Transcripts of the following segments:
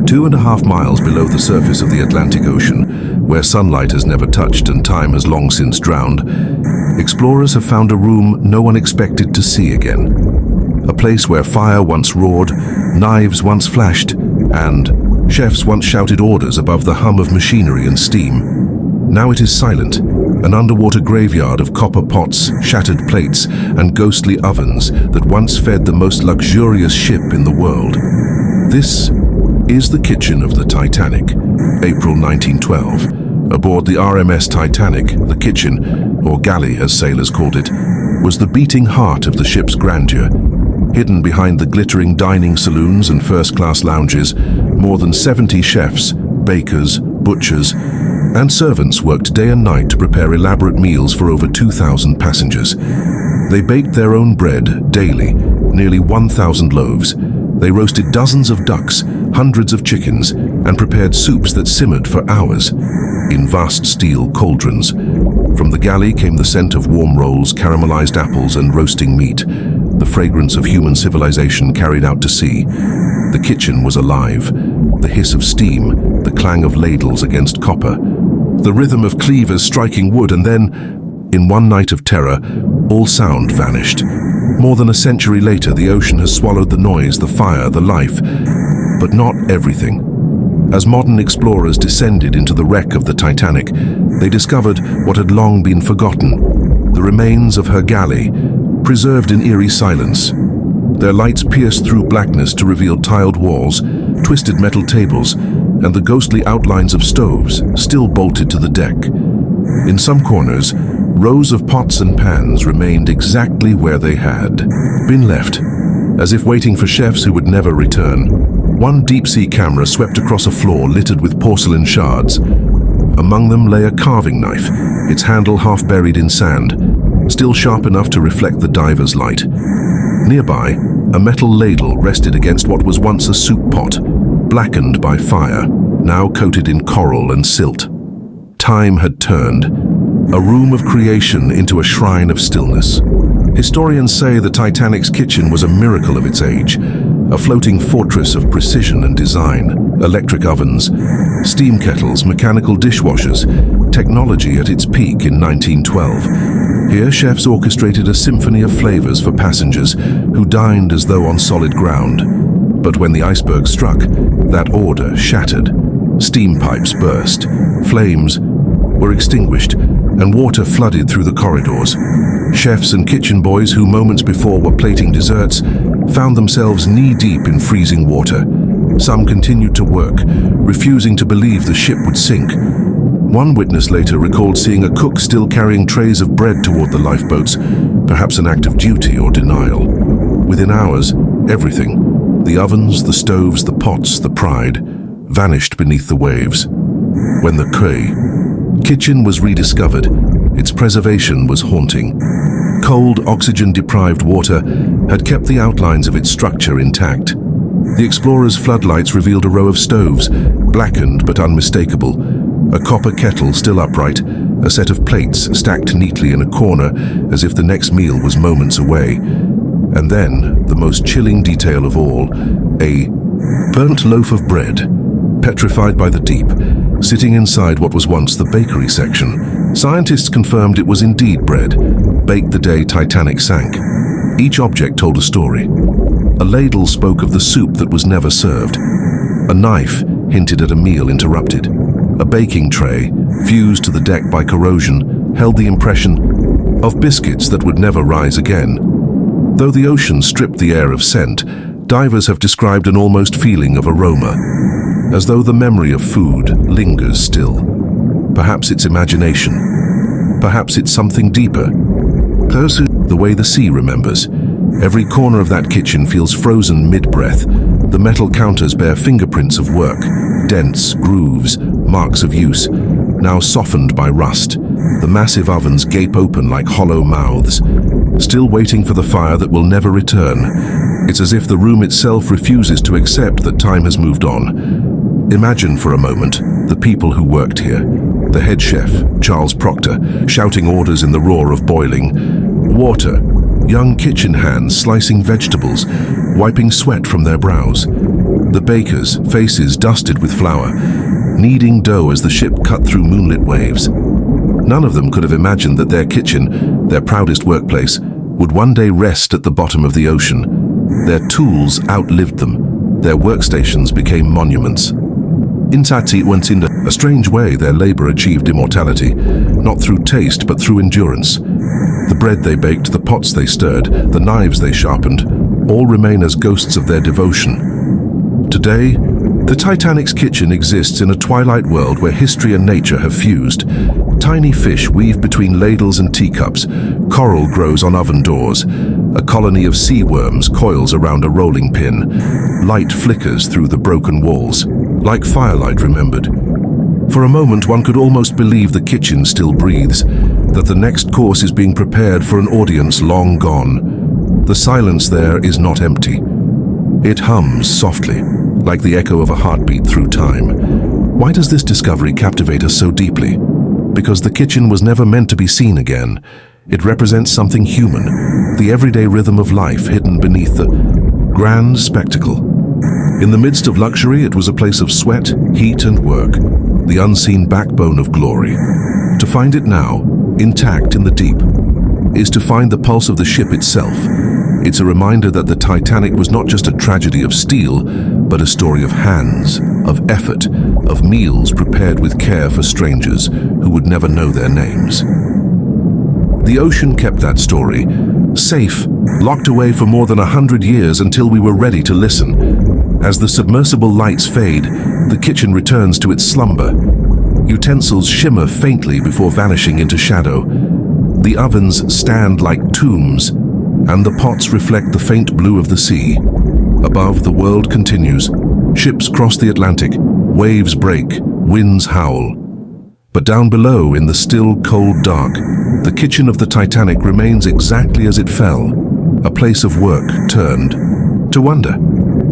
2.5 miles below the surface of the Atlantic Ocean, where sunlight has never touched and time has long since drowned, explorers have found a room no one expected to see again. A place where fire once roared, knives once flashed, and chefs once shouted orders above the hum of machinery and steam. Now it is silent, an underwater graveyard of copper pots, shattered plates, and ghostly ovens that once fed the most luxurious ship in the world. This is the kitchen of the Titanic, April 1912. Aboard the RMS Titanic, the kitchen, or galley as sailors called it, was the beating heart of the ship's grandeur. Hidden behind the glittering dining saloons and first-class lounges, more than 70 chefs, bakers, butchers, and servants worked day and night to prepare elaborate meals for over 2,000 passengers. They baked their own bread daily, nearly 1,000 loaves. They roasted dozens of ducks, hundreds of chickens, and prepared soups that simmered for hours in vast steel cauldrons. From the galley came the scent of warm rolls, caramelized apples, and roasting meat, the fragrance of human civilization carried out to sea. The kitchen was alive, the hiss of steam, the clang of ladles against copper, the rhythm of cleavers striking wood, and then, in one night of terror, all sound vanished. More than a century later, the ocean has swallowed the noise, the fire, the life, but not everything. As modern explorers descended into the wreck of the Titanic, they discovered what had long been forgotten, the remains of her galley, preserved in eerie silence. Their lights pierced through blackness to reveal tiled walls, twisted metal tables, and the ghostly outlines of stoves still bolted to the deck. In some corners, rows of pots and pans remained exactly where they had been left, as if waiting for chefs who would never return. One deep-sea camera swept across a floor littered with porcelain shards. Among them lay a carving knife, its handle half buried in sand, still sharp enough to reflect the diver's light. Nearby, a metal ladle rested against what was once a soup pot, blackened by fire, now coated in coral and silt. Time had turned, a room of creation into a shrine of stillness. Historians say the Titanic's kitchen was a miracle of its age, a floating fortress of precision and design. Electric ovens, steam kettles, mechanical dishwashers, technology at its peak in 1912. Here, chefs orchestrated a symphony of flavors for passengers who dined as though on solid ground. But when the iceberg struck, that order shattered. Steam pipes burst, flames were extinguished, and water flooded through the corridors. Chefs and kitchen boys who moments before were plating desserts found themselves knee-deep in freezing water. Some continued to work, refusing to believe the ship would sink. One witness later recalled seeing a cook still carrying trays of bread toward the lifeboats, perhaps an act of duty or denial. Within hours, everything, the ovens, the stoves, the pots, the pride, vanished beneath the waves. When the kitchen was rediscovered, its preservation was haunting. Cold, oxygen-deprived water had kept the outlines of its structure intact. The explorers' floodlights revealed a row of stoves, blackened but unmistakable, a copper kettle still upright, a set of plates stacked neatly in a corner as if the next meal was moments away. And then, the most chilling detail of all, a burnt loaf of bread, petrified by the deep, sitting inside what was once the bakery section. Scientists confirmed it was indeed bread, baked the day Titanic sank. Each object told a story. A ladle spoke of the soup that was never served. A knife hinted at a meal interrupted. A baking tray, fused to the deck by corrosion, held the impression of biscuits that would never rise again. Though the ocean stripped the air of scent, divers have described an almost feeling of aroma, as though the memory of food lingers still. Perhaps it's imagination. Perhaps it's something deeper. The way the sea remembers. Every corner of that kitchen feels frozen mid-breath. The metal counters bear fingerprints of work, dents, grooves, marks of use, now softened by rust. The massive ovens gape open like hollow mouths, still waiting for the fire that will never return. It's as if the room itself refuses to accept that time has moved on. Imagine for a moment the people who worked here. The head chef, Charles Proctor, shouting orders in the roar of boiling water. Young kitchen hands slicing vegetables, wiping sweat from their brows. The bakers, faces dusted with flour, kneading dough as the ship cut through moonlit waves. None of them could have imagined that their kitchen, their proudest workplace, would one day rest at the bottom of the ocean. Their tools outlived them. Their workstations became monuments. In a strange way, their labor achieved immortality, not through taste but through endurance. The bread they baked, the pots they stirred, the knives they sharpened, all remain as ghosts of their devotion. Today, the Titanic's kitchen exists in a twilight world where history and nature have fused. Tiny fish weave between ladles and teacups, coral grows on oven doors, a colony of sea worms coils around a rolling pin, light flickers through the broken walls, like firelight remembered. For a moment one could almost believe the kitchen still breathes, that the next course is being prepared for an audience long gone. The silence there is not empty. It hums softly, like the echo of a heartbeat through time. Why does this discovery captivate us so deeply? Because the kitchen was never meant to be seen again. It represents something human, the everyday rhythm of life hidden beneath the grand spectacle. In the midst of luxury, it was a place of sweat, heat, and work, the unseen backbone of glory. To find it now, intact in the deep, is to find the pulse of the ship itself. It's a reminder that the Titanic was not just a tragedy of steel, but a story of hands, of effort, of meals prepared with care for strangers who would never know their names. The ocean kept that story, safe, locked away for more than 100 years until we were ready to listen. As the submersible lights fade, the kitchen returns to its slumber. Utensils shimmer faintly before vanishing into shadow. The ovens stand like tombs, and the pots reflect the faint blue of the sea. Above, the world continues. Ships cross the Atlantic, waves break, winds howl. But down below, in the still, cold dark, the kitchen of the Titanic remains exactly as it fell. A place of work turned to wonder.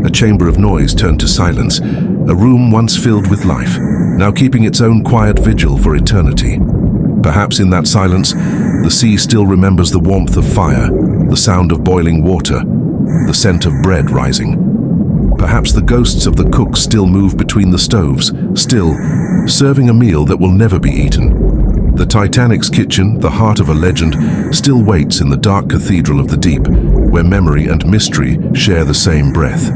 A chamber of noise turned to silence. A room once filled with life, now keeping its own quiet vigil for eternity. Perhaps in that silence, the sea still remembers the warmth of fire, the sound of boiling water, the scent of bread rising. Perhaps the ghosts of the cooks still move between the stoves, still serving a meal that will never be eaten. The Titanic's kitchen, the heart of a legend, still waits in the dark cathedral of the deep, where memory and mystery share the same breath.